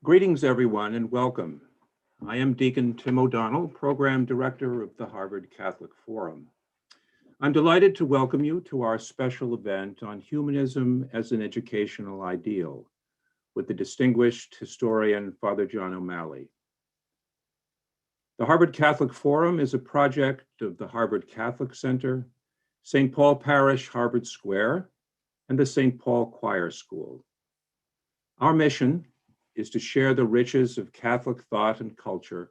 Greetings, everyone, and welcome. I am Deacon Tim O'Donnell, Program Director of the Harvard Catholic Forum. I'm delighted to welcome you to our special event on humanism as an educational ideal with the distinguished historian, Father John O'Malley. The Harvard Catholic Forum is a project of the Harvard Catholic Center, St. Paul Parish, Harvard Square, and the St. Paul Choir School. Our mission is to share the riches of Catholic thought and culture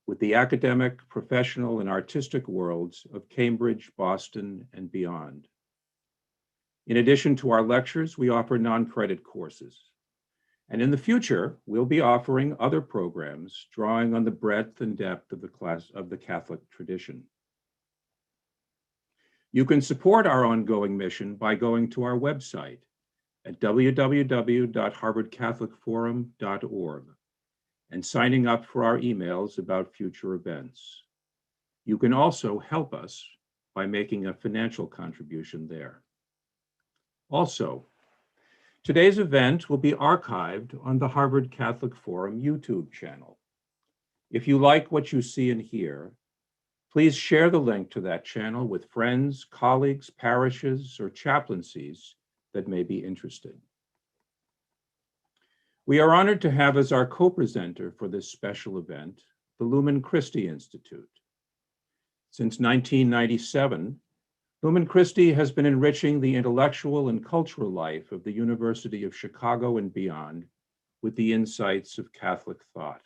with the academic, professional, and artistic worlds of Cambridge, Boston, and beyond. In addition to our lectures, we offer non-credit courses. And in the future, we'll be offering other programs drawing on the breadth and depth of the Catholic tradition. You can support our ongoing mission by going to our website at www.harvardcatholicforum.org and signing up for our emails about future events. You can also help us by making a financial contribution there. Also, today's event will be archived on the Harvard Catholic Forum YouTube channel. If you like what you see and hear, please share the link to that channel with friends, colleagues, parishes, or chaplaincies that may be interested. We are honored to have as our co-presenter for this special event, the Lumen Christi Institute. Since 1997, Lumen Christi has been enriching the intellectual and cultural life of the University of Chicago and beyond with the insights of Catholic thought.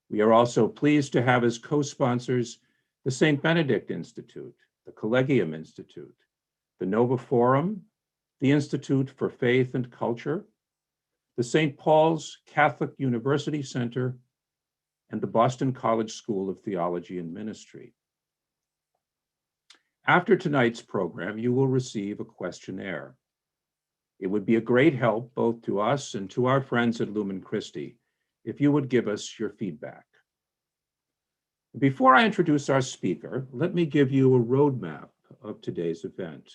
We are also pleased to have as co-sponsors the St. Benedict Institute, the Collegium Institute, the Nova Forum, the Institute for Faith and Culture, the St. Paul's Catholic University Center, and the Boston College School of Theology and Ministry. After tonight's program, you will receive a questionnaire. It would be a great help both to us and to our friends at Lumen Christi if you would give us your feedback. Before I introduce our speaker, let me give you a roadmap of today's event.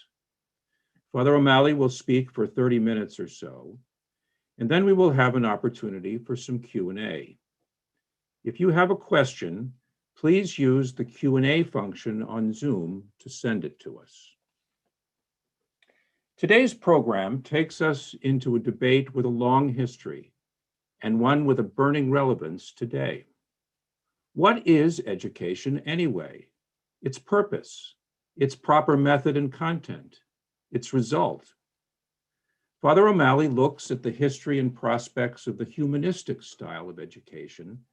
Father O'Malley will speak for 30 minutes or so, and then we will have an opportunity for some Q&A. If you have a question, please use the Q&A function on Zoom to send it to us. Today's program takes us into a debate with a long history and one with a burning relevance today. What is education anyway? Its purpose, its proper method and content, its result. Father O'Malley looks at the history and prospects of the humanistic style of education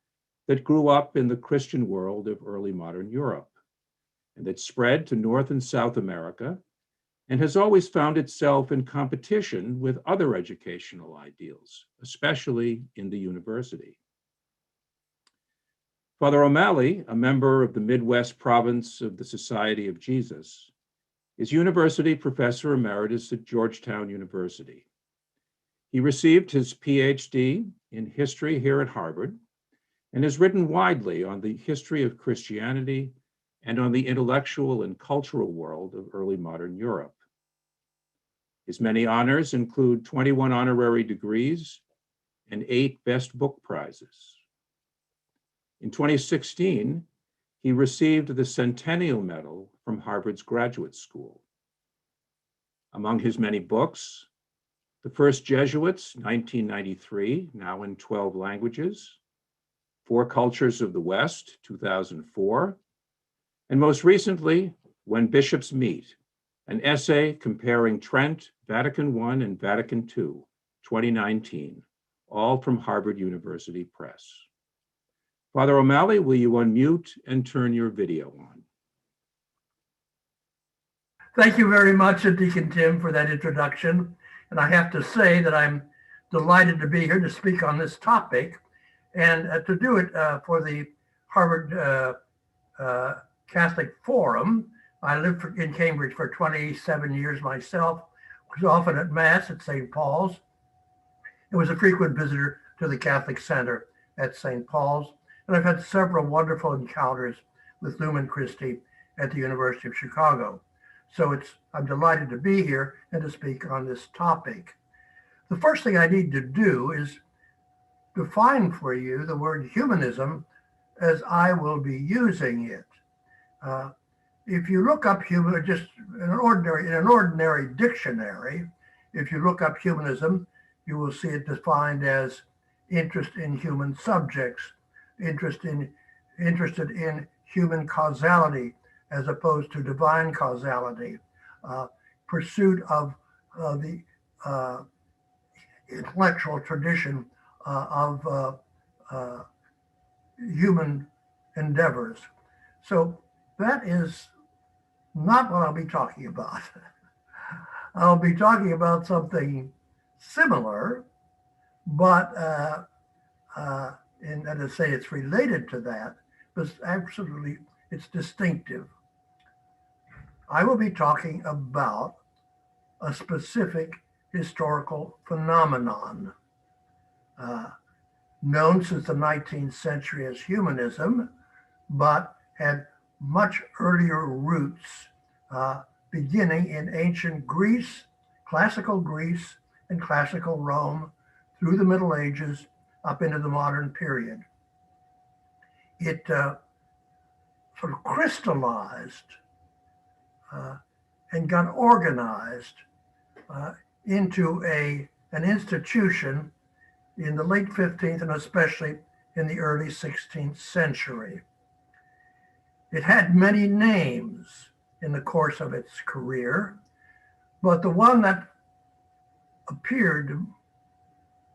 that grew up in the Christian world of early modern Europe and that spread to North and South America and has always found itself in competition with other educational ideals, especially in the university. Father O'Malley, a member of the Midwest province of the Society of Jesus, is University Professor Emeritus at Georgetown University. He received his PhD in history here at Harvard and has written widely on the history of Christianity and on the intellectual and cultural world of early modern Europe. His many honors include 21 honorary degrees and 8 Best Book Prizes. In 2016, he received the Centennial Medal from Harvard's Graduate School. Among his many books, The First Jesuits, 1993, now in 12 languages, Four Cultures of the West, 2004, and most recently, When Bishops Meet, an essay comparing Trent, Vatican I and Vatican II, 2019, all from Harvard University Press. Father O'Malley, will you unmute and turn your video on? Thank you very much, Deacon Tim, for that introduction. And I have to say that I'm delighted to be here to speak on this topic and to do it for the Harvard Catholic Forum. I lived in Cambridge for 27 years myself, was often at Mass at St. Paul's, and was a frequent visitor to the Catholic Center at St. Paul's. And I've had several wonderful encounters with Lumen Christi at the University of Chicago. So I'm delighted to be here and to speak on this topic. The first thing I need to do is define for you the word humanism as I will be using it. If you look up human, just in an ordinary dictionary, if you look up humanism, you will see it defined as interest in human subjects, interested in human causality as opposed to divine causality, pursuit of the intellectual tradition of human endeavors. So that is not what I'll be talking about. I'll be talking about something similar, but and to say it's related to that, but absolutely it's distinctive. I will be talking about a specific historical phenomenon known since the 19th century as humanism, but had much earlier roots beginning in ancient Greece, classical Greece, and classical Rome through the Middle Ages up into the modern period. It sort of crystallized and got organized into an institution in the late 15th and especially in the early 16th century. It had many names in the course of its career, but the one that appeared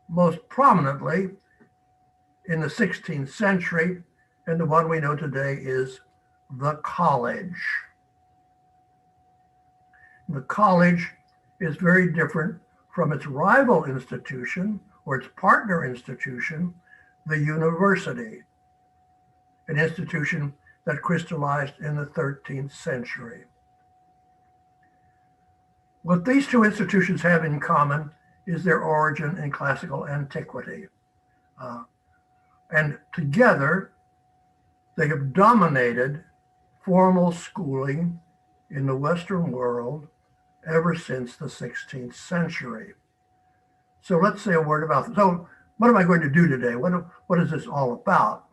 most prominently in the 16th century and the one we know today is the college. The college is very different from its rival institution or its partner institution, the university, an institution that crystallized in the 13th century. What these two institutions have in common is their origin in classical antiquity. And together, they have dominated formal schooling in the Western world ever since the 16th century. So let's say a word about this. So what am I going to do today? What is this all about?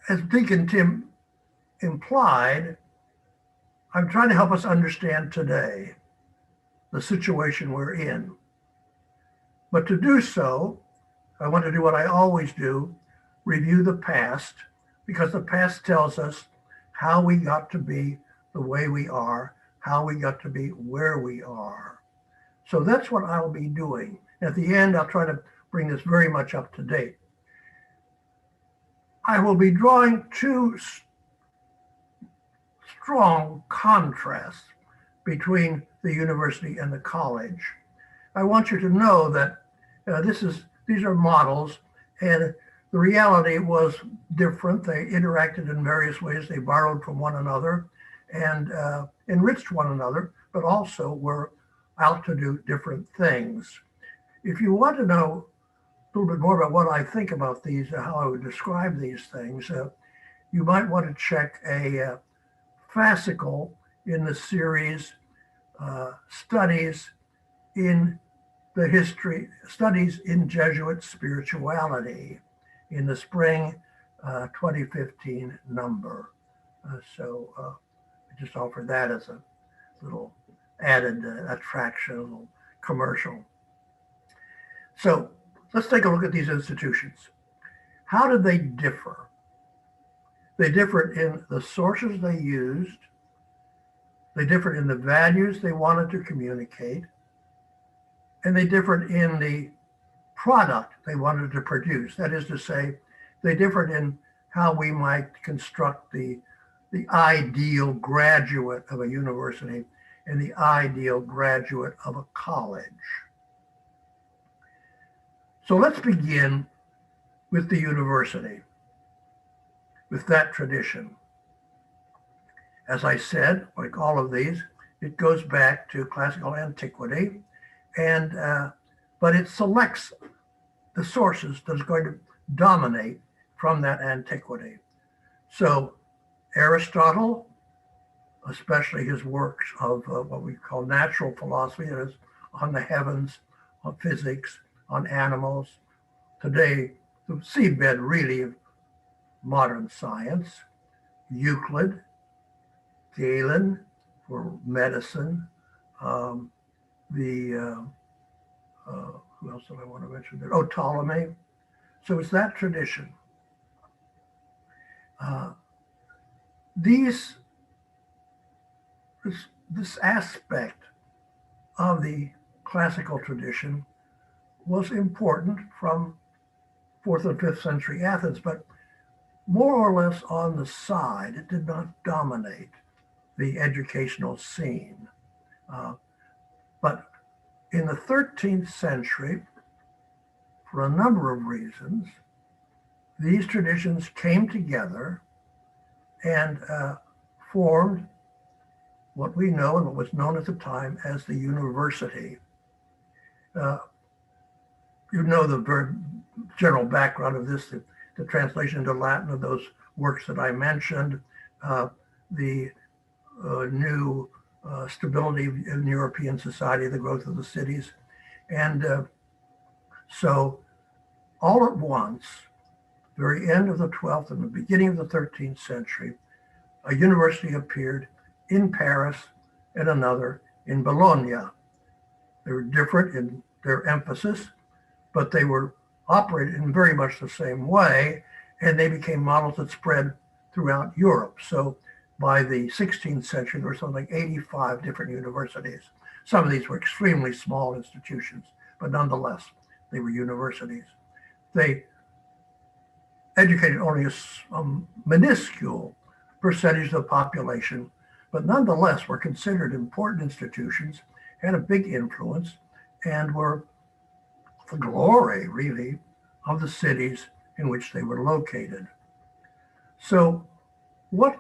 As Deacon Tim implied, I'm trying to help us understand today the situation we're in. But to do so, I want to do what I always do, review the past, because the past tells us how we got to be the way we are, how we got to be where we are. So that's what I'll be doing. At the end, I'll try to bring this very much up to date. I will be drawing two strong contrasts between the university and the college. I want you to know that these are models, and the reality was different. They interacted in various ways. They borrowed from one another and enriched one another, but also were out to do different things. If you want to know a little bit more about what I think about these, how I would describe these things, you might want to check a fascicle in the series Studies in Jesuit Spirituality in the spring 2015 number. So I just offer that as a little added attraction, a little commercial. So let's take a look at these institutions. How did they differ? They differed in the sources they used. They differed in the values they wanted to communicate. And they differed in the product they wanted to produce. That is to say, they differed in how we might construct the ideal graduate of a university and the ideal graduate of a college. So let's begin with the university, with that tradition. As I said, like all of these, it goes back to classical antiquity, and but it selects the sources that's going to dominate from that antiquity. So Aristotle, especially his works of what we call natural philosophy, that is on the heavens, on physics, on animals. Today, the seedbed really of modern science. Euclid, Galen for medicine, um, who else did I want to mention there? Oh, Ptolemy. So it's that tradition. Uh, these this aspect of the classical tradition was important from 4th and 5th century Athens, but more or less on the side. It did not dominate the educational scene. But in the 13th century, for a number of reasons, these traditions came together and formed what we know and what was known at the time as the university. You know the very general background of this, the translation into Latin of those works that I mentioned, the new stability in European society, the growth of the cities. And so all at once, very end of the 12th and the beginning of the 13th century, a university appeared in Paris and another in Bologna. They were different in their emphasis, but they were operated in very much the same way, and they became models that spread throughout Europe. So by the 16th century, there were something like 85 different universities. Some of these were extremely small institutions, but nonetheless, they were universities. They educated only a minuscule percentage of the population, but nonetheless were considered important institutions, had a big influence, and were the glory, really, of the cities in which they were located. So what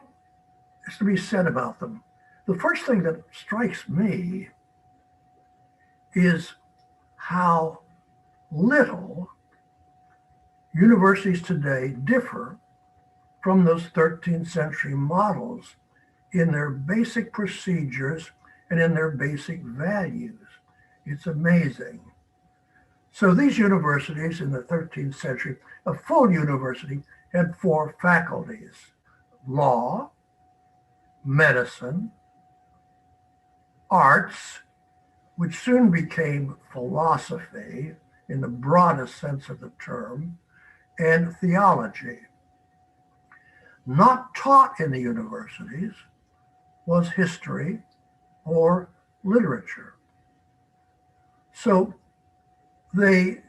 is to be said about them? The first thing that strikes me is how little universities today differ from those 13th century models in their basic procedures and in their basic values. It's amazing. So these universities in the 13th century, a full university had 4 faculties: law, medicine, arts, which soon became philosophy in the broadest sense of the term, and theology. Not taught in the universities was history or literature. So they,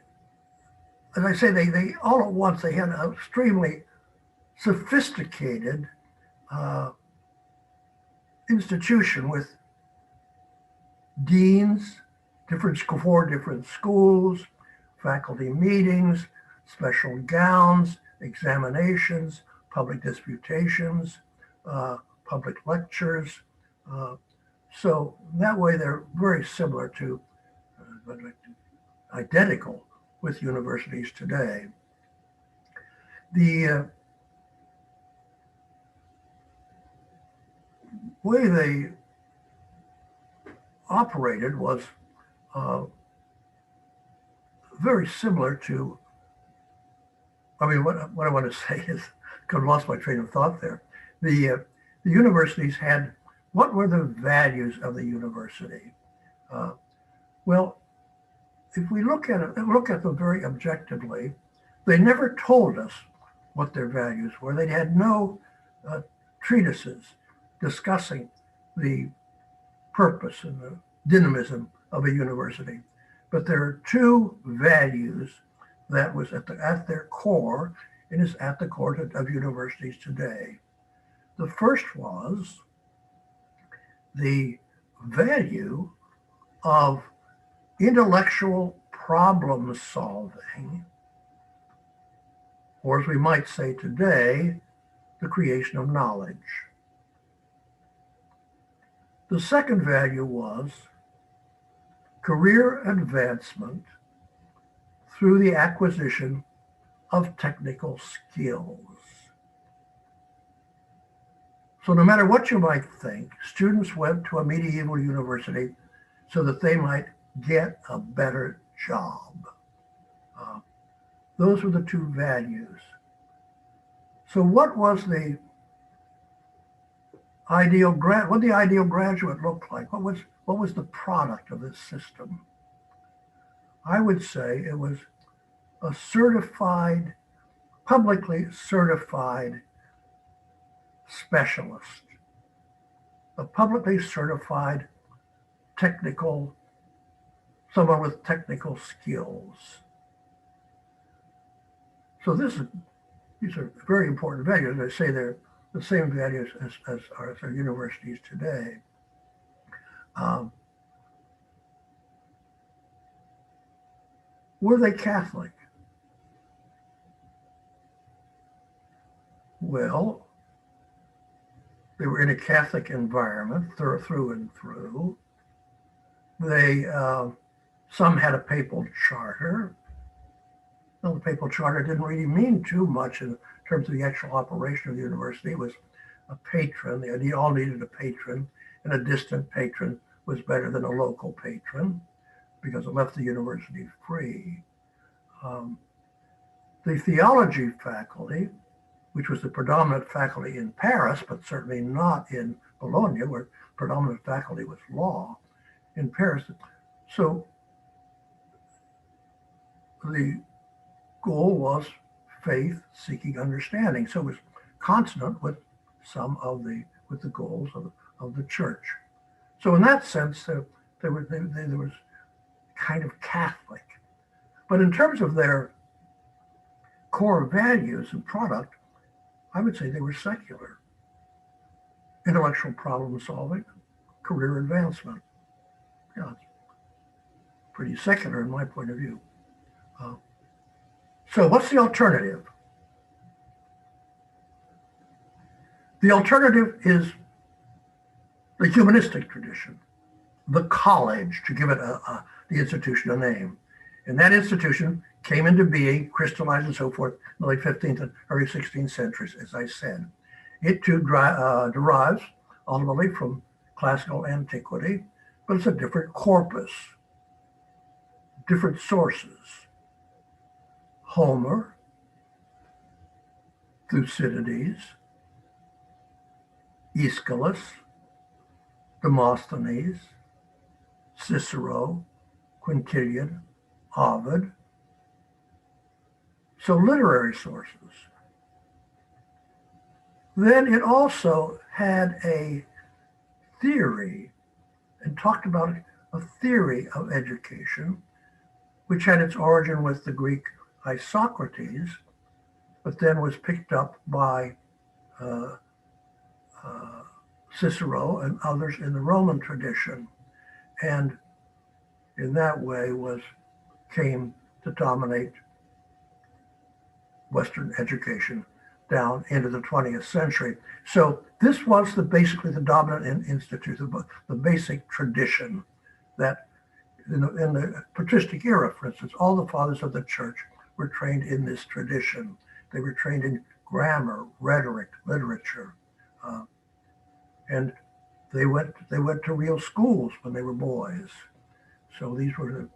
as I say, they all at once, they had an extremely sophisticated institution with deans, 4 different schools, faculty meetings, special gowns, examinations, public disputations, public lectures. So that way they're very similar to, identical with universities today. The way they operated was very similar to, what I want to say is, I've lost my train of thought there. The universities had, what were the values of the university? Well, if we look at them very objectively, they never told us what their values were. They had no treatises discussing the purpose and the dynamism of a university. But there are 2 values that was at their core and is at the core of universities today. The first was the value of intellectual problem solving, or as we might say today, the creation of knowledge. The second value was career advancement through the acquisition of technical skills. So no matter what you might think, students went to a medieval university so that they might get a better job. Those were the two values. So what was the what the ideal graduate look like? What was the product of this system? I would say it was a certified, publicly certified specialist, a publicly certified technical, someone with technical skills. So these are very important values. I say they're the same values as our universities today. Were they Catholic? Well, they were in a Catholic environment through and through. They some had a papal charter. Well, the papal charter didn't really mean too much in terms of the actual operation of the university. It was a patron. They all needed a patron, and a distant patron was better than a local patron because it left the university free. The theology faculty, which was the predominant faculty in Paris, but certainly not in Bologna, where predominant faculty was law in Paris. So the goal was faith seeking understanding. So it was consonant with some of the goals of the church. So in that sense, there was kind of Catholic. But in terms of their core values and product, I would say they were secular. Intellectual problem solving, career advancement. Yeah, it's pretty secular in my point of view. So what's the alternative? The alternative is the humanistic tradition, the college, to give it the institution a name. And that institution came into being, crystallized and so forth, in the late 15th and early 16th centuries, as I said. It too derives ultimately from classical antiquity, but it's a different corpus, different sources. Homer, Thucydides, Aeschylus, Demosthenes, Cicero, Quintilian, Ovid. So literary sources. Then it also had a theory and talked about a theory of education, which had its origin with the Greek Isocrates, but then was picked up by Cicero and others in the Roman tradition, and in that way came to dominate Western education down into the 20th century. So this was basically the dominant institution, the basic tradition that in the patristic era, for instance, all the fathers of the church were trained in this tradition. They were trained in grammar, rhetoric, literature, and they went to real schools when they were boys. So these were the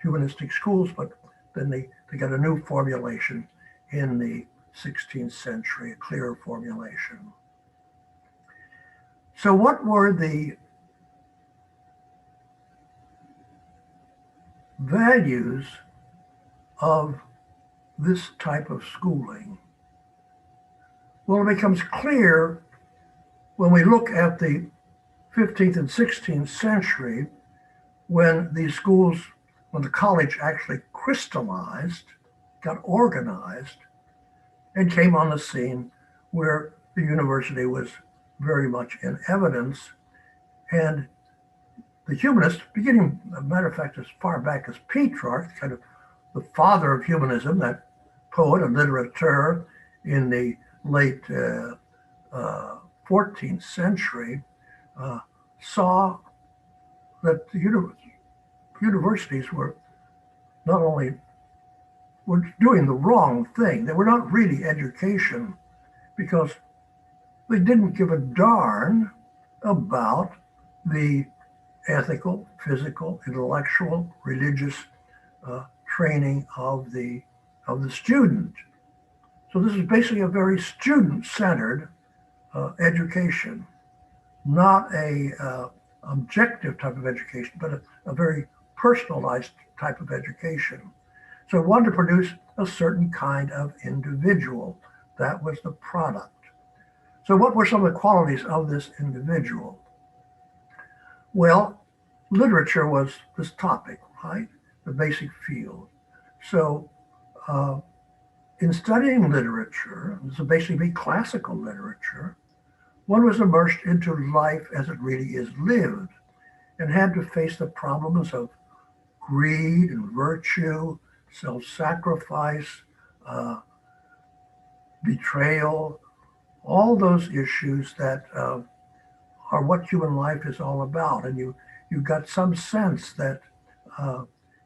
humanistic schools, but then they got a new formulation in the 16th century, a clearer formulation. So what were the values of this type of schooling? Well, it becomes clear when we look at the 15th and 16th century, when these schools, when the college actually crystallized, got organized, and came on the scene where the university was very much in evidence. And the humanists, beginning, as a matter of fact, as far back as Petrarch, kind of the father of humanism, that poet and literateur in the late 14th century, saw that the universities were not only were doing the wrong thing, they were not really education, because they didn't give a darn about the ethical, physical, intellectual, religious training of the student. So this is basically a very student-centered education, not a objective type of education, but a very personalized type of education. So it wanted to produce a certain kind of individual. That was the product. So what were some of the qualities of this individual? Well, literature was this topic, right? The basic field. So in studying literature, this would basically be classical literature, one was immersed into life as it really is lived and had to face the problems of greed and virtue, self-sacrifice, betrayal, all those issues that are what human life is all about. And you got some sense that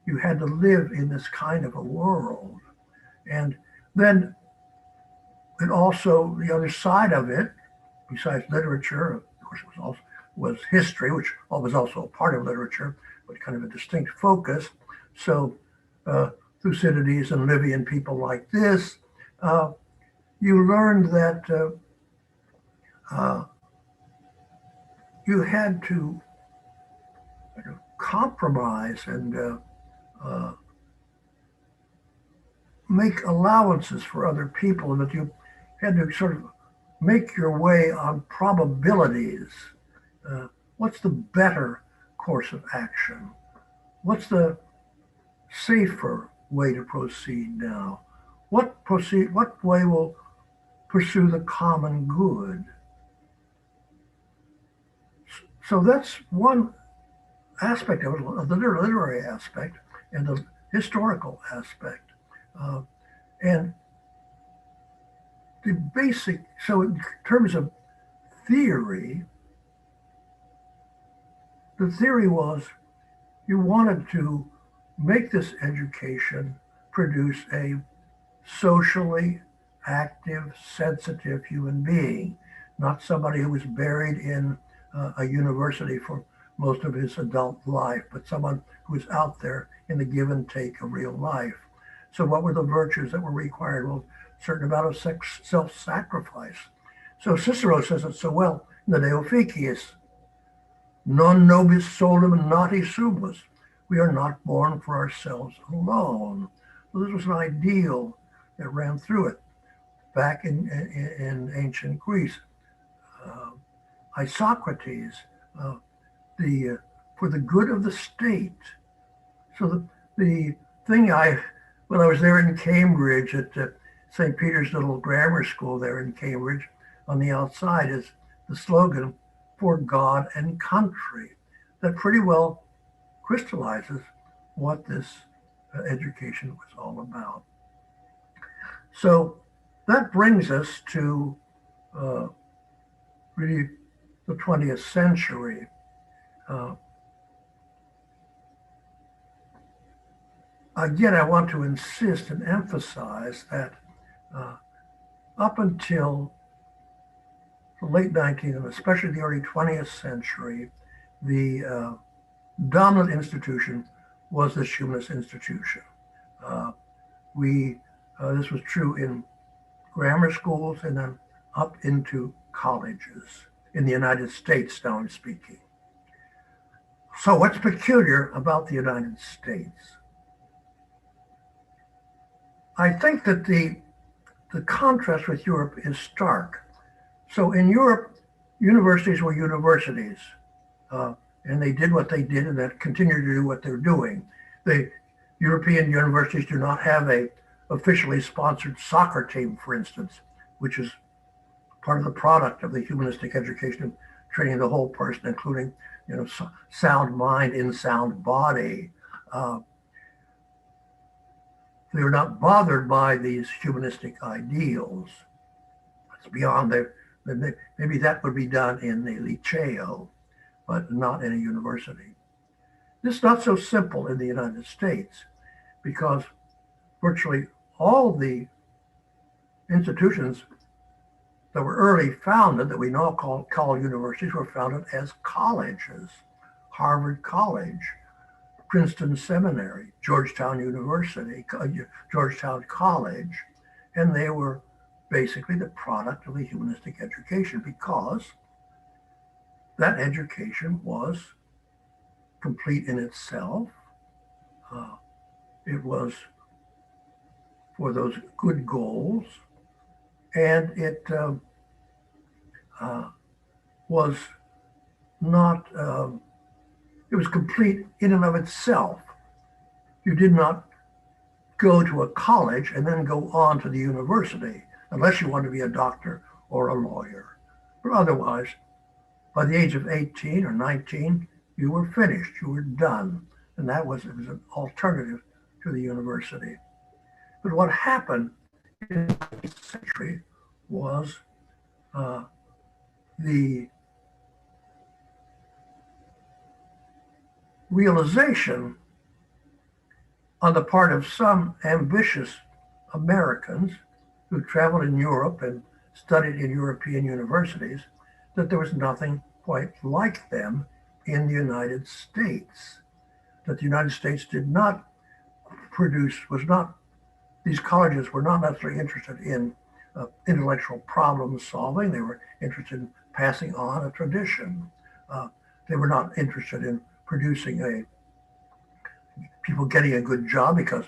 you had to live in this kind of a world. And then it also, the other side of it, besides literature, of course, was history, which was also a part of literature, but kind of a distinct focus. So Thucydides and Livy and people like this, you learned that you had to compromise and make allowances for other people, and that you had to sort of make your way on probabilities. What's the better course of action? What's the safer way to proceed now? What way will pursue the common good? So that's one aspect of it, the literary aspect and the historical aspect. And the basic, so in terms of theory, the theory was you wanted to make this education produce a socially active, sensitive human being, not somebody who was buried in a university for most of his adult life, but someone who was out there in the give and take of real life. So what were the virtues that were required? Well, a certain amount of self-sacrifice. So Cicero says it so well in the De Officiis, non nobis solum nati sumus. We are not born for ourselves alone. So this was an ideal that ran through it. Back in ancient Greece, Isocrates, for the good of the state. So the thing when I was there in Cambridge at St. Peter's little grammar school there in Cambridge, on the outside is the slogan, for God and country, that pretty well crystallizes what this education was all about. So that brings us to really the 20th century. Again, I want to insist and emphasize that up until the late 19th and especially the early 20th century, the dominant institution was this humanist institution. This was true in grammar schools and then up into colleges in the United States, now I'm speaking. So what's peculiar about the United States? I think that the contrast with Europe is stark. So in Europe, universities were universities, and they did what they did and that continue to do what they're doing. The European universities do not have a officially sponsored soccer team, for instance, which is part of the product of the humanistic education of training the whole person, including sound mind in sound body. They were not bothered by these humanistic ideals. It's beyond maybe that would be done in the liceo, but not in a university. This is not so simple in the United States because virtually all the institutions that were early founded, that we now call universities, were founded as colleges. Harvard College, Princeton Seminary, Georgetown University, Georgetown College, and they were basically the product of a humanistic education because that education was complete in itself. It was for those good goals, and it was not, it was complete in and of itself. You did not go to a college and then go on to the university, unless you wanted to be a doctor or a lawyer. But otherwise, by the age of 18 or 19, you were finished, you were done. And it was an alternative to the university. But what happened in the 19th century was the realization on the part of some ambitious Americans who traveled in Europe and studied in European universities that there was nothing quite like them in the United States. That the United States did not produce, these colleges were not necessarily interested in intellectual problem solving. They were interested in passing on a tradition. They were not interested in producing people getting a good job, because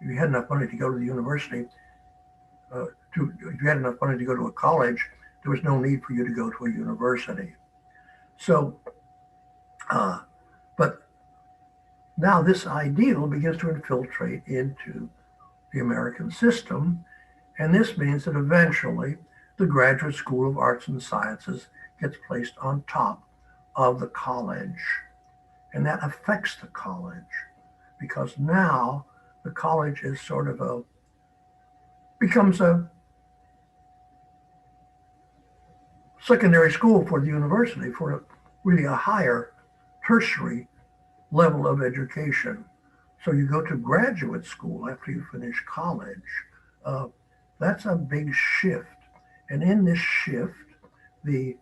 if you had enough money to go to the university, if you had enough money to go to a college, there was no need for you to go to a university. So, but now this ideal begins to infiltrate into the American system, and this means that eventually the Graduate School of Arts and Sciences gets placed on top of the college, and that affects the college, because now the college is sort of becomes a secondary school for the university, for really a higher tertiary level of education. So you go to graduate school after you finish college. That's a big shift. And in this shift, the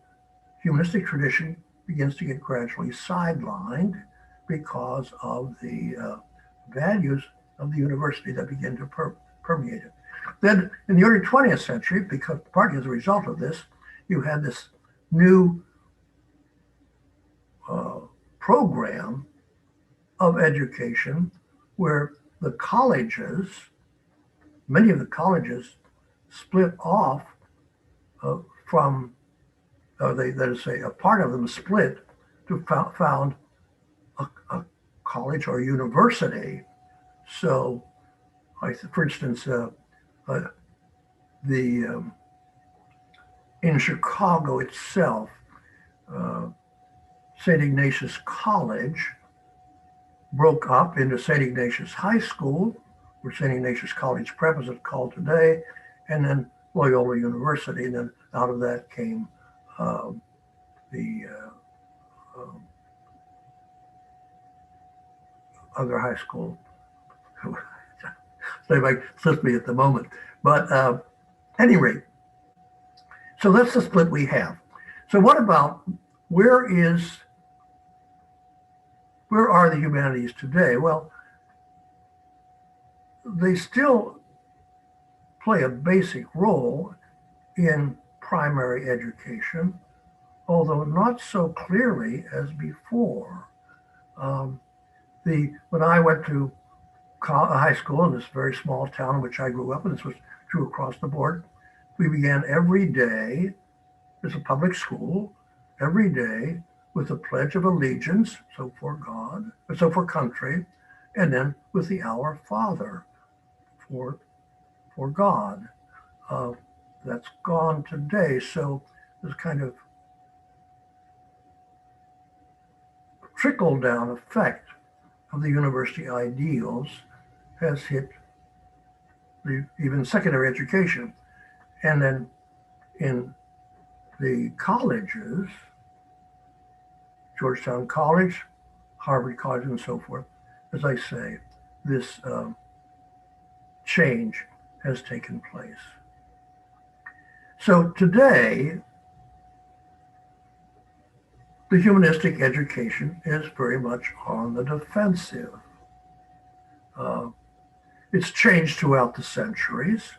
humanistic tradition begins to get gradually sidelined because of the values of the university that begin to permeate it. Then in the early 20th century, because partly as a result of this, you had this new program of education where the colleges, many of the colleges split off from, that is, say, a part of them split to found a college or university. So, for instance, in Chicago itself, St. Ignatius College broke up into St. Ignatius High School, where St. Ignatius College Prep is called today, and then Loyola University. And then out of that came the other high school. Anybody slips me at the moment. But at any rate, so that's the split we have. So what about where are the humanities today? Well, they still play a basic role in primary education, although not so clearly as before. When I went to high school in this very small town in which I grew up, and this was true across the board, we began every day, as a public school, every day with the Pledge of Allegiance, so for God, so for country, and then with the Our Father, for God. That's gone today. So this kind of trickle-down effect of the university ideals has hit even secondary education. And then in the colleges, Georgetown College, Harvard College, and so forth, as I say, this change has taken place. So today, the humanistic education is very much on the defensive. It's changed throughout the centuries.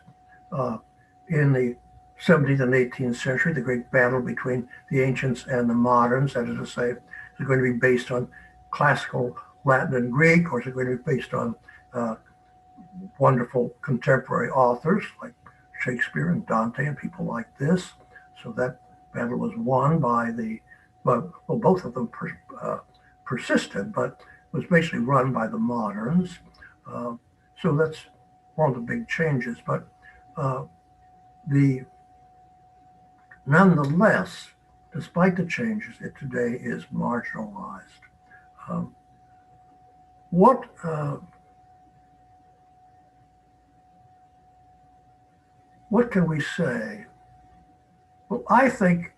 In the 17th and 18th century, the great battle between the ancients and the moderns, that is to say, is it going to be based on classical Latin and Greek, or is it going to be based on wonderful contemporary authors like Shakespeare and Dante and people like this? So that battle was won by well, both of them persisted, but was basically run by the moderns. So that's one of the big changes. But nonetheless, despite the changes, it today is marginalized. What can we say? Well, I think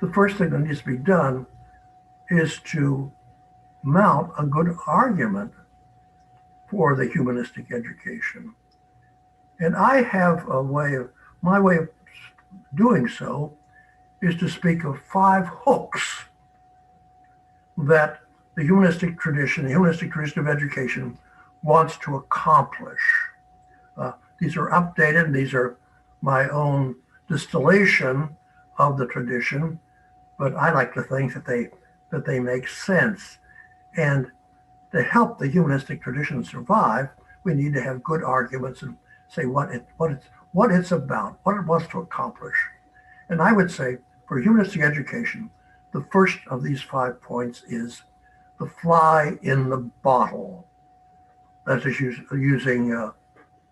the first thing that needs to be done is to mount a good argument for the humanistic education. And I have my way of doing so is to speak of 5 hooks that the humanistic tradition of education wants to accomplish. These are updated, these are my own distillation of the tradition, but I like to think that they make sense. And to help the humanistic tradition survive, we need to have good arguments and say what it's about, what it wants to accomplish. And I would say for humanistic education, the first of these 5 points is the fly in the bottle. That is using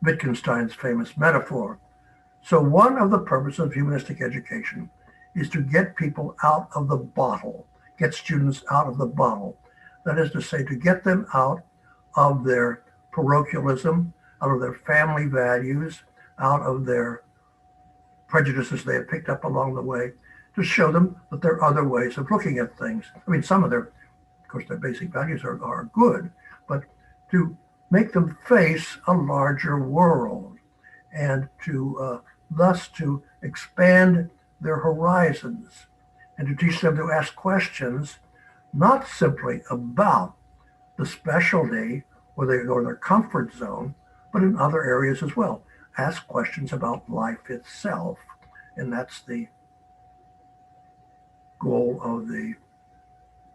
Wittgenstein's famous metaphor. So one of the purposes of humanistic education is to get people out of the bottle, get students out of the bottle. That is to say, to get them out of their parochialism, out of their family values, out of their prejudices they have picked up along the way, to show them that there are other ways of looking at things. I mean, some of their basic values are good, but to make them face a larger world and to thus to expand their horizons and to teach them to ask questions not simply about the specialty or their comfort zone, but in other areas as well. Ask questions about life itself. And that's the goal of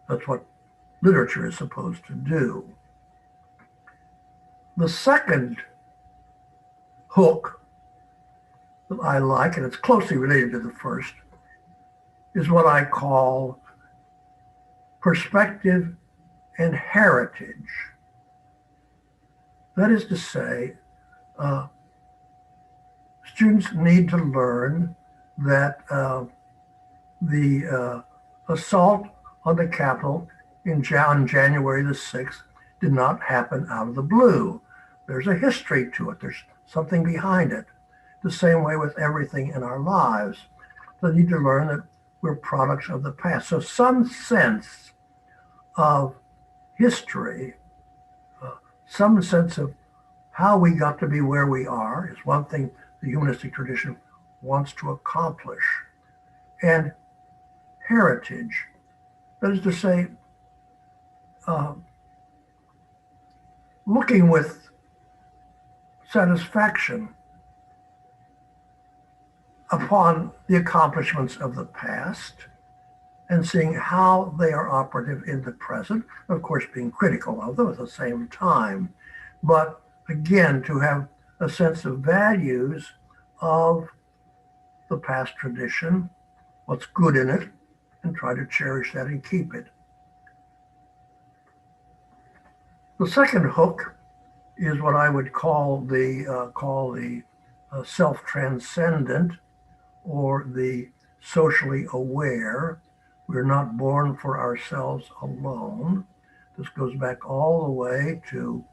that's what literature is supposed to do. The second hook that I like, and it's closely related to the first, is what I call perspective and heritage. That is to say, students need to learn that the assault on the Capitol on January the 6th did not happen out of the blue. There's a history to it. There's something behind it. The same way with everything in our lives. They need to learn that we're products of the past. So some sense of history, some sense of how we got to be where we are is one thing the humanistic tradition wants to accomplish. And heritage, that is to say, looking with satisfaction upon the accomplishments of the past and seeing how they are operative in the present, of course being critical of them at the same time, but again to have a sense of values of the past tradition, what's good in it, and try to cherish that and keep it. The second hook is what I would call the self-transcendent or the socially aware. We're not born for ourselves alone. This goes back all the way to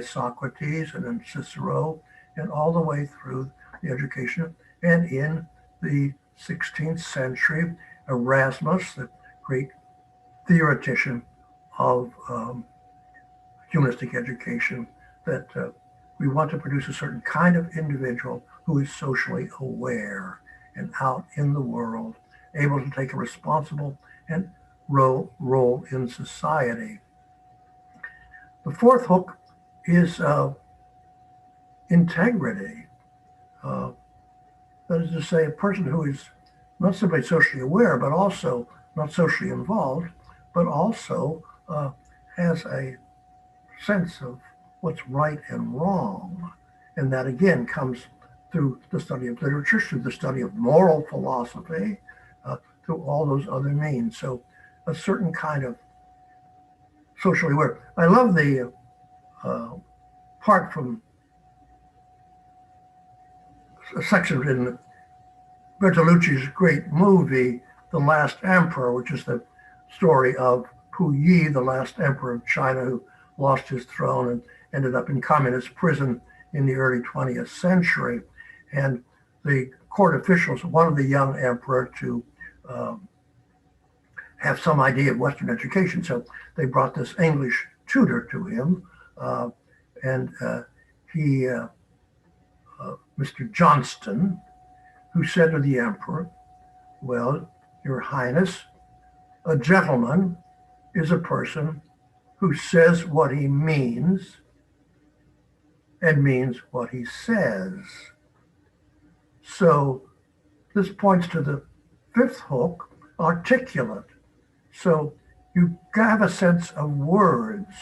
Socrates and then Cicero and all the way through the education. And in the 16th century, Erasmus, the great theoretician of humanistic education, that we want to produce a certain kind of individual who is socially aware and out in the world, able to take a responsible and role in society. The fourth hook is integrity. Uh, that is to say, a person who is not simply socially aware, but also not socially involved, but also has a sense of what's right and wrong. And that again comes through the study of literature, through the study of moral philosophy, through all those other means. So a certain kind of socially aware. I love the part from a section in Bertolucci's great movie, The Last Emperor, which is the story of Pu Yi, the last emperor of China, who lost his throne and ended up in communist prison in the early 20th century. And the court officials wanted the young emperor to have some idea of Western education. So they brought this English tutor to him, and he, Mr. Johnston, who said to the emperor, "Well, Your Highness, a gentleman is a person who says what he means and means what he says." So this points to the fifth hook, articulate. So you have a sense of words.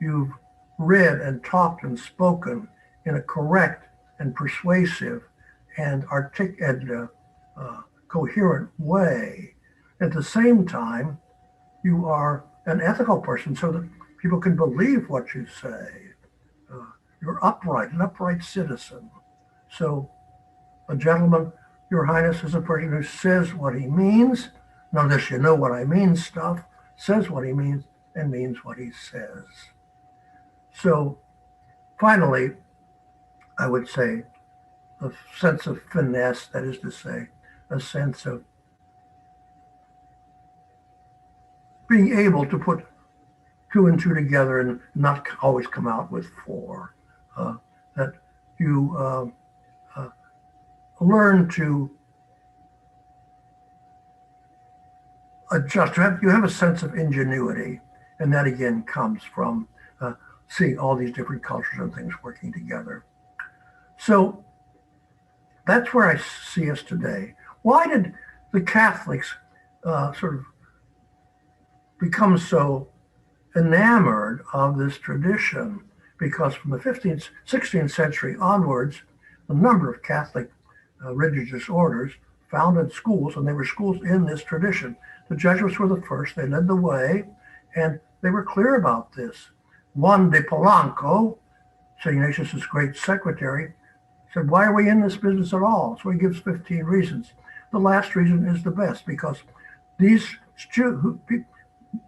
You've read and talked and spoken in a correct and persuasive and coherent way. At the same time, you are an ethical person so that people can believe what you say. You're upright, an upright citizen. So a gentleman, Your Highness, is a person who says what he means. Notice you know what I mean stuff, says what he means and means what he says. So finally, I would say a sense of finesse, that is to say, a sense of being able to put two and two together and not always come out with four. That you learn to adjust. You have a sense of ingenuity, and that again comes from seeing all these different cultures and things working together. So that's where I see us today. Why did the Catholics sort of become so enamored of this tradition? Because from the 15th, 16th century onwards, a number of Catholic religious orders founded schools, and they were schools in this tradition. The Jesuits were the first, they led the way, and they were clear about this. Juan de Polanco, St. Ignatius's great secretary, said, "Why are we in this business at all?" So he gives 15 reasons. The last reason is the best, because these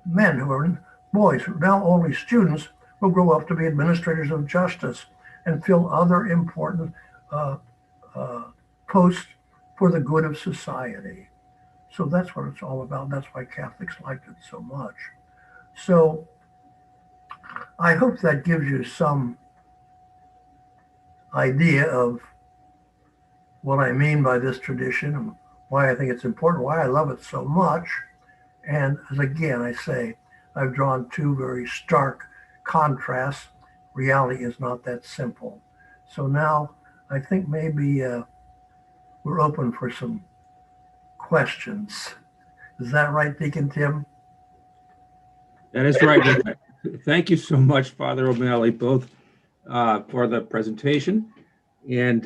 men who are boys, who are now only students, will grow up to be administrators of justice and fill other important posts for the good of society. So that's what it's all about. That's why Catholics liked it so much. So I hope that gives you some idea of what I mean by this tradition and why I think it's important, why I love it so much. And as again, I say, I've drawn two very stark contrasts. Reality is not that simple. So now I think maybe we're open for some questions. Is that right, Deacon Tim? That is right. Thank you so much, Father O'Malley, both for the presentation. And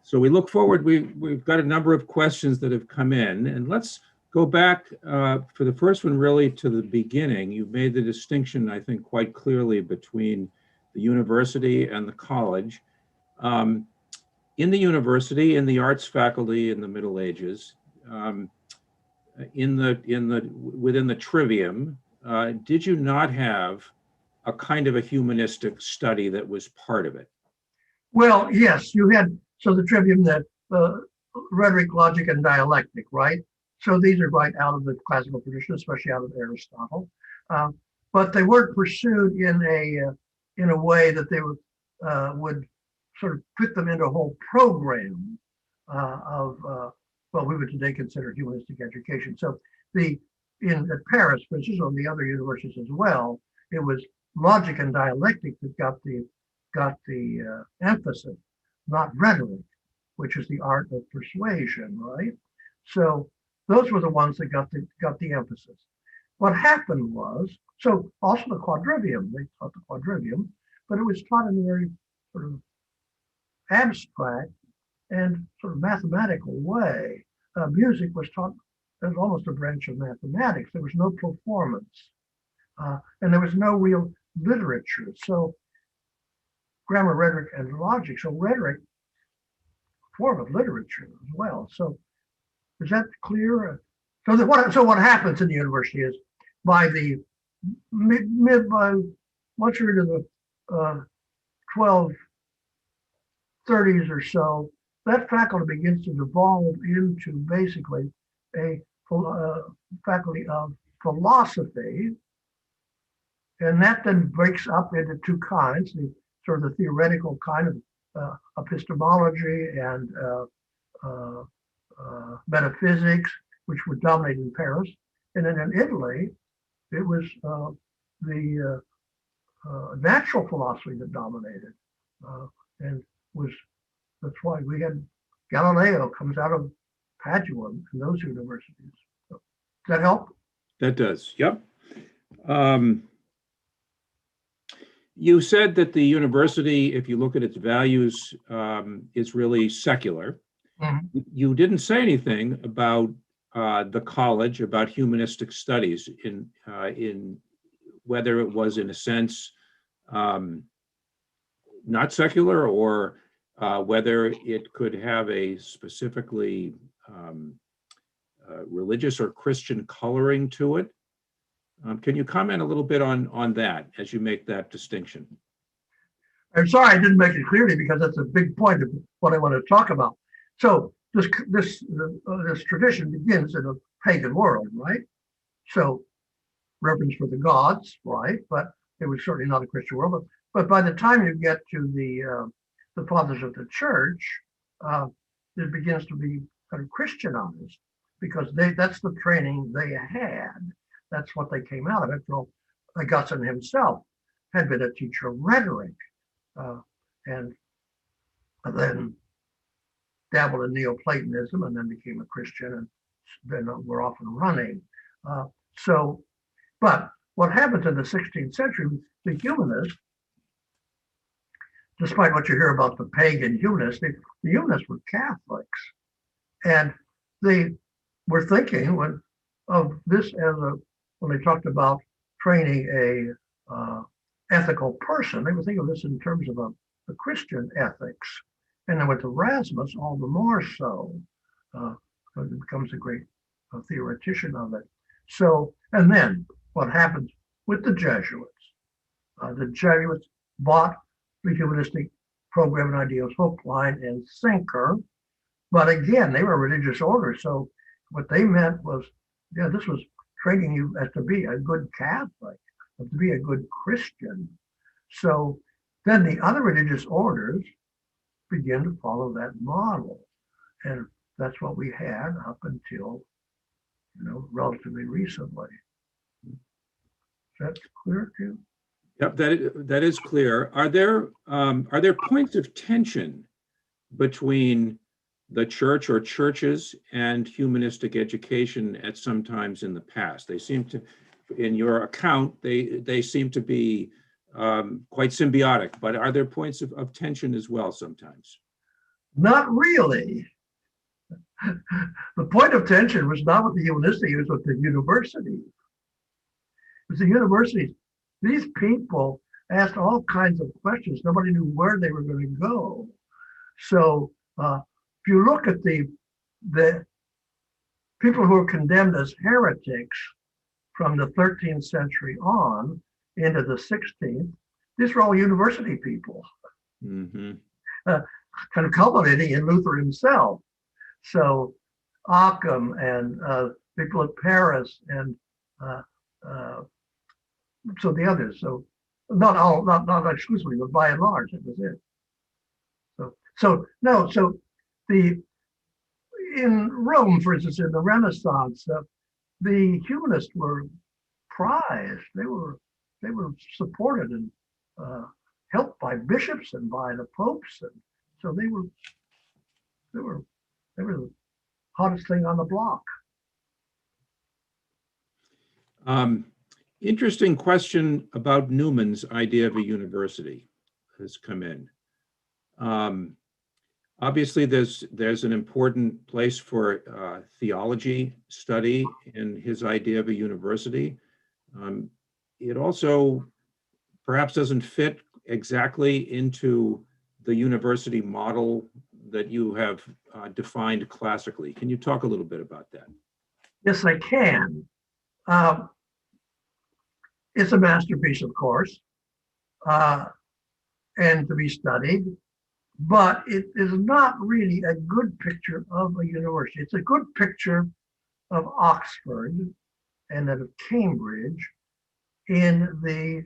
so we look forward. We've got a number of questions that have come in. And let's go back for the first one really to the beginning. You've made the distinction, I think, quite clearly between the university and the college. In the university, in the arts faculty in the Middle Ages, within the trivium, did you not have a kind of a humanistic study that was part of it? Well, yes, you had, so the trivium, the rhetoric, logic, and dialectic, right? So these are right out of the classical tradition, especially out of Aristotle. But they weren't pursued in a way that they would sort of fit them into a whole program of what we would today consider humanistic education. So the at Paris, which is on the other universities as well, it was logic and dialectic that got the emphasis, not rhetoric, which is the art of persuasion, right? So those were the ones that got the emphasis. What happened was, so also the quadrivium, they taught the quadrivium, but it was taught in a very sort of abstract and sort of mathematical way. Music was taught as almost a branch of mathematics. There was no performance, and there was no real literature. So grammar, rhetoric, and logic. So rhetoric, form of literature as well. So is that clear? So what happens in the university is by the by once you're into the 1230s or so, that faculty begins to devolve into basically a faculty of philosophy, and that then breaks up into two kinds: the sort of the theoretical kind of epistemology and metaphysics, which were dominated in Paris, and then in Italy, it was the natural philosophy that dominated, and was that's why we had Galileo comes out of Padua and those universities. So, does that help? That does. Yep. You said that the university, if you look at its values, is really secular. Mm-hmm. You didn't say anything about the college, about humanistic studies, in whether it was in a sense not secular, or whether it could have a specifically religious or Christian coloring to it. Can you comment a little bit on that as you make that distinction? I'm sorry I didn't make it clearly, because that's a big point of what I want to talk about. So this tradition begins in a pagan world, right? So reverence for the gods, right? But it was certainly not a Christian world. But by the time you get to the fathers of the church, it begins to be kind of Christianized, because that's the training they had. That's what they came out of. After all, Augustine himself had been a teacher of rhetoric, and then dabbled in Neoplatonism, and then became a Christian, and then were off and running. But what happened in the 16th century, the humanists, despite what you hear about the pagan humanists, the humanists were Catholics, and they were thinking of this as when they talked about training a ethical person, they would think of this in terms of a Christian ethics. And then with Erasmus, all the more so, because it becomes a great theoretician of it. So, and then what happens with the Jesuits? The Jesuits bought the humanistic program and ideals hook, line, and sinker. But again, they were a religious order. So what they meant was, yeah, this was training you as to be a good Catholic, to be a good Christian. So then the other religious orders begin to follow that model. And that's what we had up until, relatively recently. Is that clear to you? Yep, that is clear. Are there points of tension between the church or churches and humanistic education at some times in the past? They seem to, in your account, they seem to be quite symbiotic, but are there points of tension as well sometimes? Not really. The point of tension was not with the humanistic, it was with the university. It was the universities. These people asked all kinds of questions. Nobody knew where they were going to go. So if you look at the people who were condemned as heretics from the 13th century on into the 16th, these were all university people, Mm-hmm. kind of culminating in Luther himself. So Occam and people at Paris and so the others. So not exclusively, but by and large, that was it. So in Rome, for instance, in the Renaissance, the humanists were prized. They were supported and helped by bishops and by the popes, and so they were the hottest thing on the block. Interesting question about Newman's idea of a university has come in. Obviously, there's an important place for theology study in his idea of a university. It also perhaps doesn't fit exactly into the university model that you have defined classically. Can you talk a little bit about that? Yes, I can. It's a masterpiece, of course, and to be studied, but it is not really a good picture of a university. It's a good picture of Oxford and of Cambridge in the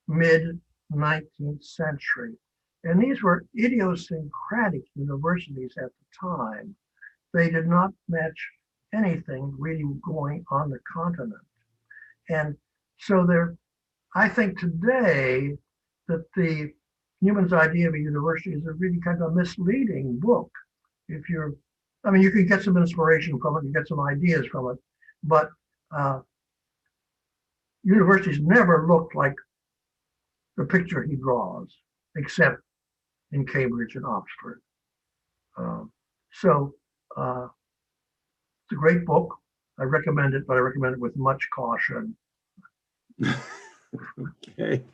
mid-19th century. And these were idiosyncratic universities at the time. They did not match anything really going on the continent. And so I think today that the Newman's idea of a university is a really kind of a misleading book. You can get some inspiration from it, you get some ideas from it, but universities never looked like the picture he draws, except in Cambridge and Oxford. It's a great book. I recommend it, but I recommend it with much caution. Okay.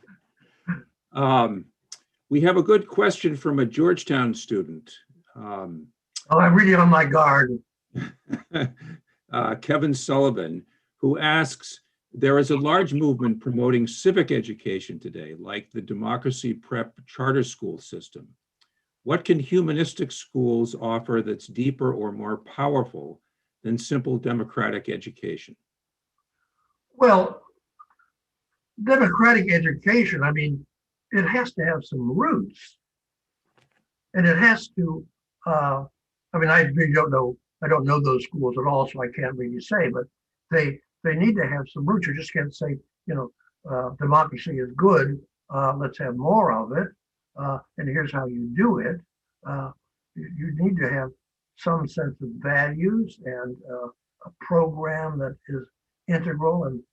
We have a good question from a Georgetown student. I'm really on my guard. Kevin Sullivan, who asks, there is a large movement promoting civic education today, like the democracy prep charter school system. What can humanistic schools offer that's deeper or more powerful than simple democratic education? Well, democratic education, it has to have some roots. And it has to, I really don't know those schools at all, so I can't really say, but they need to have some roots. You just can't say, democracy is good, let's have more of it, and here's how you do it. You need to have some sense of values and a program that is integral. And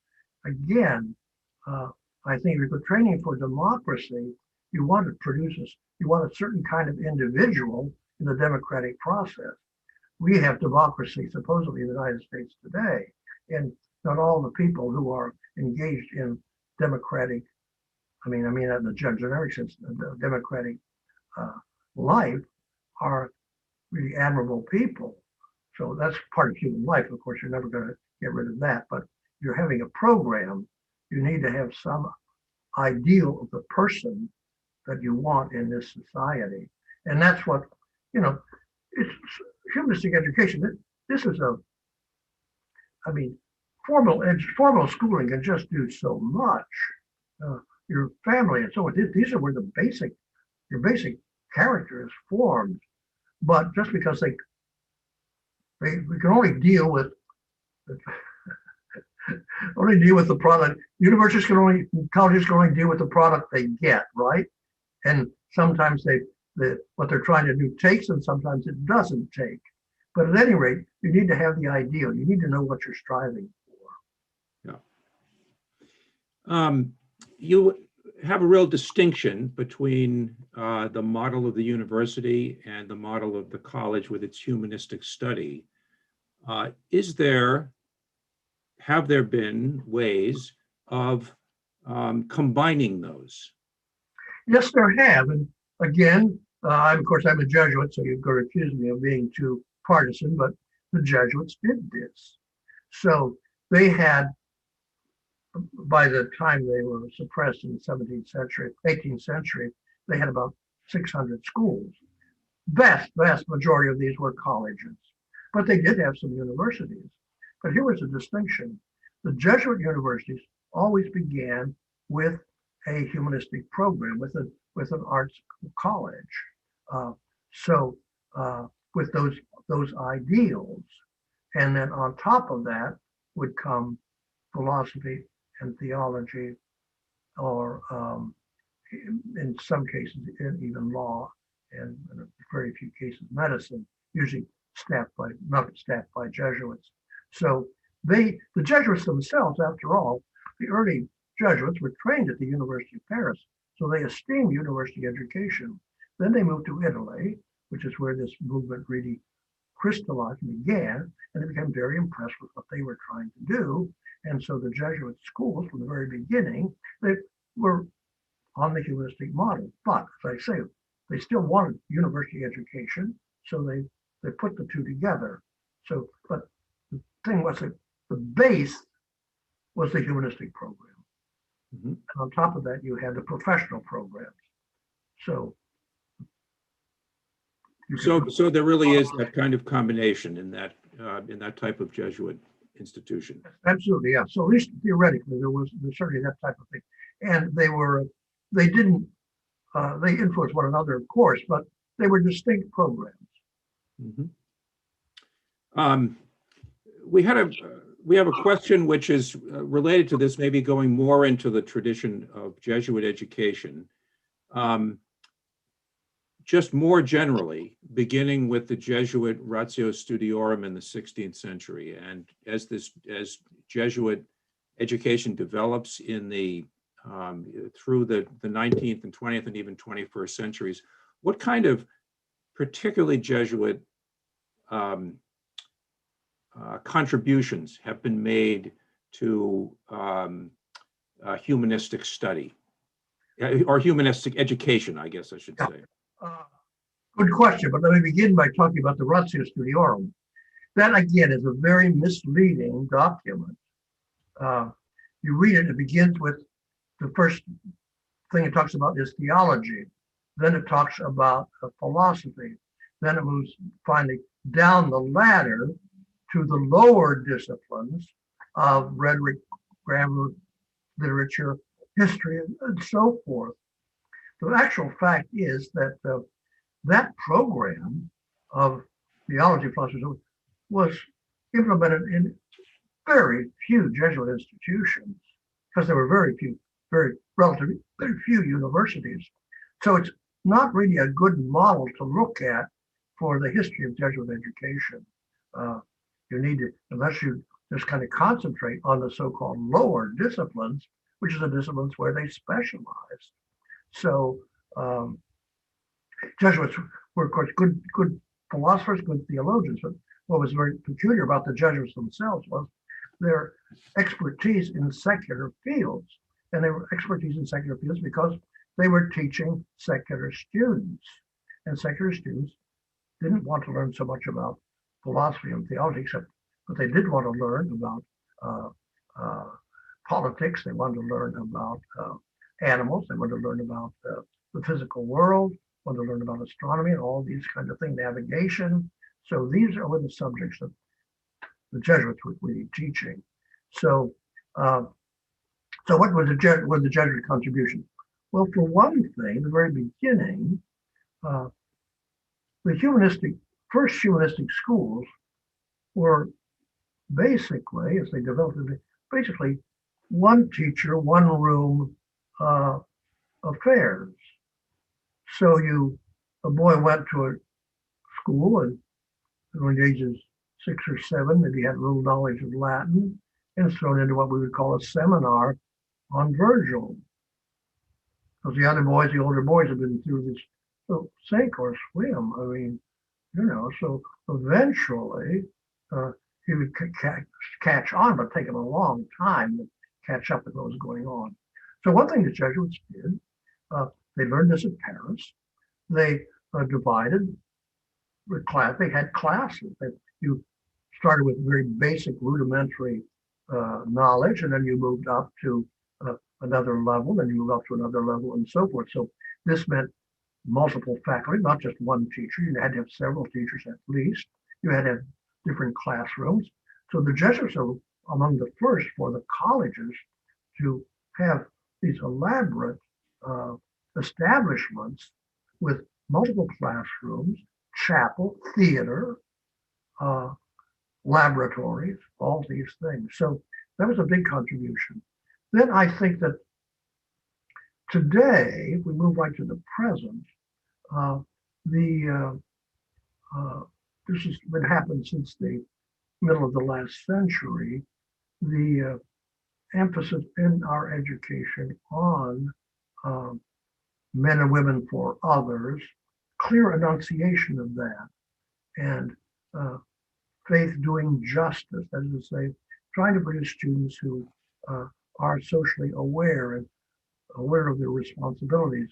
again, I think if you're training for democracy, you want a certain kind of individual in the democratic process. We have democracy supposedly in the United States today, and not all the people who are engaged in democratic, in the generic sense, the democratic life are really admirable people. So that's part of human life. Of course, you're never going to get rid of that, but you're having a program, you need to have some ideal of the person that you want in this society. And that's what, it's humanistic education. This is formal schooling can just do so much. Your family and so on, these are where your basic character is formed. But just because we can only deal with the product. Colleges can only deal with the product they get, right? And sometimes what they're trying to do takes, and sometimes it doesn't take. But at any rate, you need to have the ideal. You need to know what you're striving for. Yeah. You have a real distinction between the model of the university and the model of the college with its humanistic study. Have there been ways of combining those? Yes, there have. And again, of course, I'm a Jesuit, so you're going to accuse me of being too partisan, but the Jesuits did this. So they had, by the time they were suppressed in the 17th century, 18th century, they had about 600 schools. Vast majority of these were colleges, but they did have some universities. But here was a distinction. The Jesuit universities always began with a humanistic program, with an arts college. With those ideals, and then on top of that, would come philosophy and theology, or in some cases, even law, and in very few cases, medicine, usually not staffed by Jesuits. So the Jesuits themselves, after all, the early Jesuits were trained at the University of Paris, so they esteemed university education. Then they moved to Italy, which is where this movement really crystallized and began, and they became very impressed with what they were trying to do. And so the Jesuit schools, from the very beginning, they were on the humanistic model. But as I say, they still wanted university education, so they put the two together. So, but the thing was that the base was the humanistic program. Mhm. And on top of that, you had the professional programs. So, So there really is that kind of combination in that type of Jesuit institution. absolutely, yeah. So at least theoretically, there's certainly that type of thing. And they influenced one another, of course, but they were distinct programs. Mhm. Um, we have a question which is related to this, maybe going more into the tradition of Jesuit education. Just more generally, beginning with the Jesuit Ratio Studiorum in the 16th century, and as Jesuit education develops in through the 19th and 20th and even 21st centuries, what kind of particularly Jesuit contributions have been made to humanistic study, or humanistic education, I guess I should say? Good question, but let me begin by talking about the Ratio Studiorum. That again is a very misleading document. You read it, it begins with the first thing it talks about is theology. Then it talks about philosophy. Then it moves finally down the ladder to the lower disciplines of rhetoric, grammar, literature, history, and so forth. The actual fact is that that program of theology, philosophy, was implemented in very few Jesuit institutions because there were relatively very few universities. So it's not really a good model to look at for the history of Jesuit education. You need to, unless you just kind of concentrate on the so-called lower disciplines, which is the disciplines where they specialized. So Jesuits were, of course, good philosophers, good theologians, but what was very peculiar about the Jesuits themselves was their expertise in secular fields. And they were expertise in secular fields because they were teaching secular students. And secular students didn't want to learn so much about philosophy and theology, but they did want to learn about politics. They wanted to learn about animals. They wanted to learn about the physical world, wanted to learn about astronomy and all these kinds of things, navigation. So these are the subjects that the Jesuits were really teaching. So, so what was the Jesuit contribution? Well, for one thing, the very beginning, the first humanistic schools were basically, as they developed, basically one teacher, one room affairs. So a boy went to a school and when the ages 6 or 7, maybe had a little knowledge of Latin, and is thrown into what we would call a seminar on Virgil. Because the older boys have been through this, so sink or swim. I mean, so eventually he would catch on, but take him a long time to catch up with what was going on. So one thing the Jesuits did, they learned this at Paris. They divided the class. They had classes. You started with very basic rudimentary knowledge, and then you moved up to another level, then you moved up to another level, and so forth. So this meant multiple faculty, not just one teacher. You had to have several teachers at least. You had to have different classrooms. So the Jesuits are among the first for the colleges to have these elaborate establishments with multiple classrooms, chapel, theater, laboratories, all these things. So that was a big contribution. Then I think that today, if we move right to the present, uh, the this has been happened since the middle of the last century. The emphasis in our education on um, men and women for others, clear enunciation of that, and uh, faith doing justice, as to say, trying to produce students who are socially aware and aware of their responsibilities.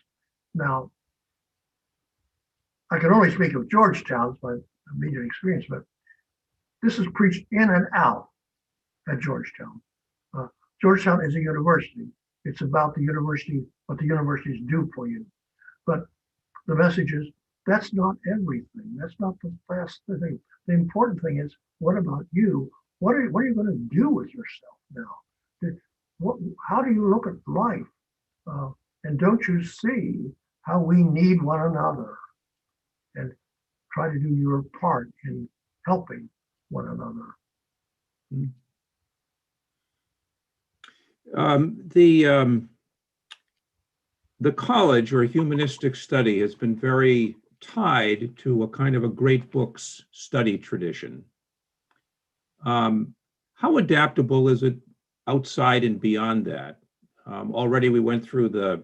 Now, I can only speak of Georgetown, it's my immediate experience, but this is preached in and out at Georgetown. Uh, Georgetown is a university. It's about the university, what the universities do for you. But the message is that's not everything. That's not the last thing. The important thing is, what about you? What are you going to do with yourself now? How do you look at life? And don't you see how we need one another? And try to do your part in helping one another. The college or humanistic study has been very tied to a kind of a great books study tradition. How adaptable is it outside and beyond that? Already we went through the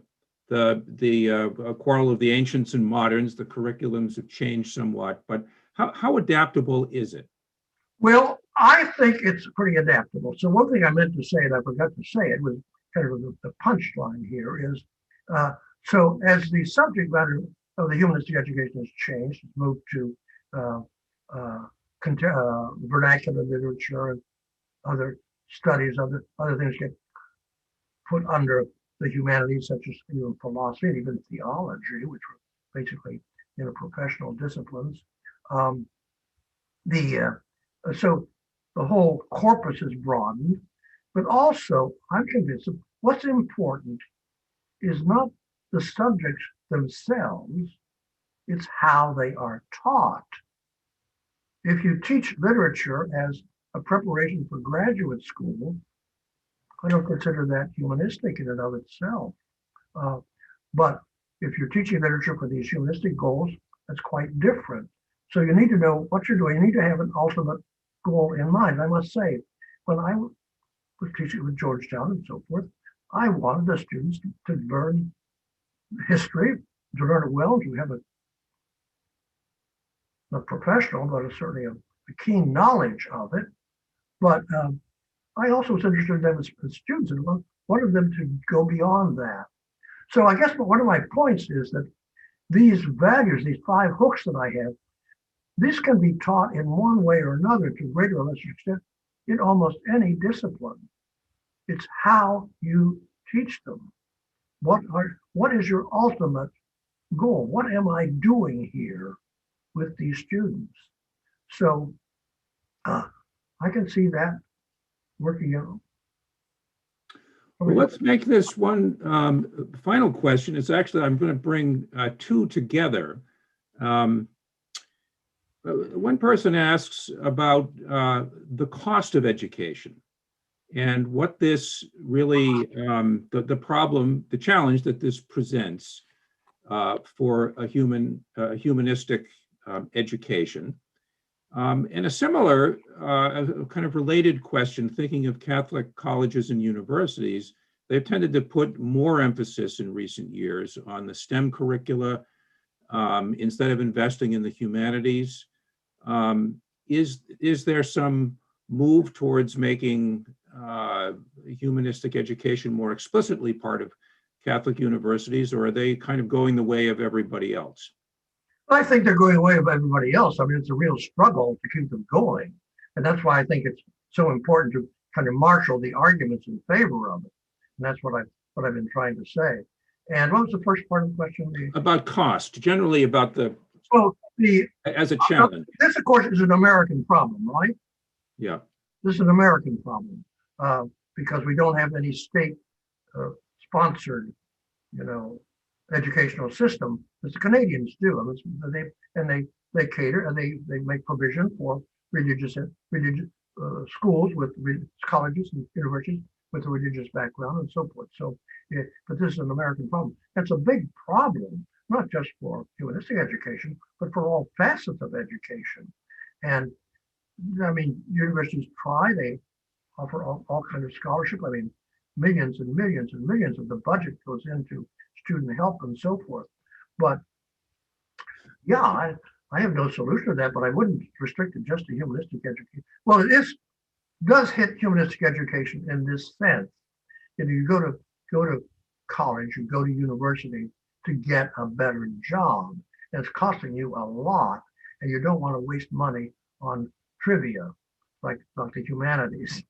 quarrel of the ancients and moderns. The curriculums have changed somewhat, but how adaptable is it? Well, I think it's pretty adaptable. So one thing I meant to say, and I forgot to say it, was kind of the punchline here is, so as the subject matter of the humanistic education has changed, it's moved to vernacular literature and other studies, other things get put under the humanities, such as even philosophy and even theology, which were basically professional disciplines. So the whole corpus is broadened, but also I'm convinced that what's important is not the subjects themselves, it's how they are taught. If you teach literature as a preparation for graduate school, I don't consider that humanistic in and of itself. But if you're teaching literature for these humanistic goals, that's quite different. So you need to know what you're doing. You need to have an ultimate goal in mind. I must say, when I was teaching with Georgetown and so forth, I wanted the students to learn history, to learn it well, to have a not professional, but certainly a keen knowledge of it. But I also was interested in them as students and wanted them to go beyond that. So I guess one of my points is that these values, these 5 hooks that I have, this can be taught in one way or another to greater or lesser extent in almost any discipline. It's how you teach them. What is your ultimate goal? What am I doing here with these students? So I can see that working out. Well, let's make this one final question. It's actually, I'm going to bring 2 together. One person asks about the cost of education and what this really, the problem, the challenge that this presents for a humanistic education. And a similar, kind of related question, thinking of Catholic colleges and universities, they've tended to put more emphasis in recent years on the STEM curricula instead of investing in the humanities. Is there some move towards making humanistic education more explicitly part of Catholic universities, or are they kind of going the way of everybody else? I think they're going away with everybody else. I mean, it's a real struggle to keep them going. And that's why I think it's so important to kind of marshal the arguments in favor of it. And that's what I've been trying to say. And what was the first part of the question? About cost, generally about the, as a challenge. This, of course, is an American problem, right? Yeah. This is an American problem because we don't have any state sponsored, educational system as the Canadians do. They cater and they make provision for religious schools with colleges and universities with a religious background and so forth. So, yeah, but this is an American problem. That's a big problem, not just for humanistic education, but for all facets of education. And I mean, universities try, they offer all kinds of scholarship. I mean, millions and millions and millions of the budget goes into student help and so forth. But yeah, I have no solution to that, but I wouldn't restrict it just to humanistic education. Well, does hit humanistic education in this sense. If you go to college, you go to university to get a better job, and it's costing you a lot, and you don't want to waste money on trivia like the humanities.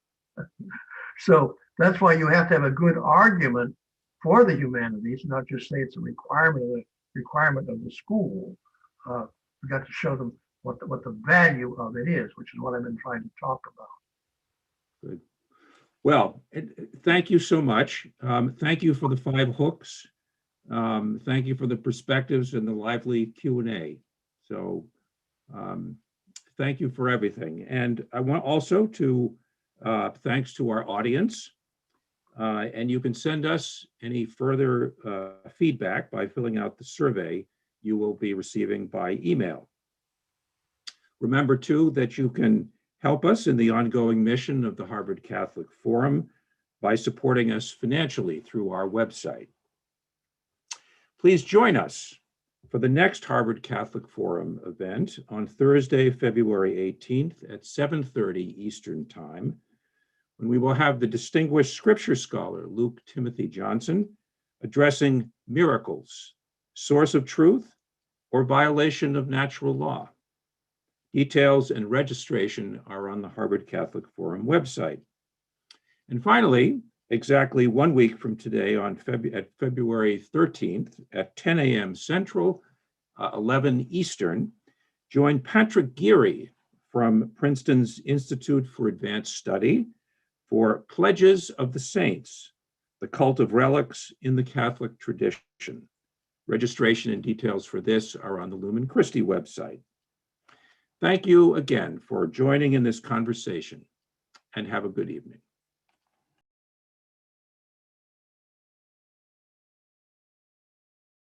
So that's why you have to have a good argument for the humanities, not just say it's a requirement of the school. We got to show them what the value of it is, which is what I've been trying to talk about. Good. Well, thank you so much. Thank you for the 5 hooks. Thank you for the perspectives and the lively Q&A. So thank you for everything. And I want also to thanks to our audience. And you can send us any further feedback by filling out the survey you will be receiving by email. Remember too that you can help us in the ongoing mission of the Harvard Catholic Forum by supporting us financially through our website. Please join us for the next Harvard Catholic Forum event on Thursday, February 18th at 7:30 Eastern Time, when we will have the distinguished scripture scholar Luke Timothy Johnson addressing miracles, source of truth, or violation of natural law. Details and registration are on the Harvard Catholic Forum website. And finally, exactly 1 week from today on February 13th at 10 a.m. Central, 11 Eastern, join Patrick Geary from Princeton's Institute for Advanced Study for Pledges of the Saints, the Cult of Relics in the Catholic Tradition. Registration and details for this are on the Lumen Christi website. Thank you again for joining in this conversation, and have a good evening.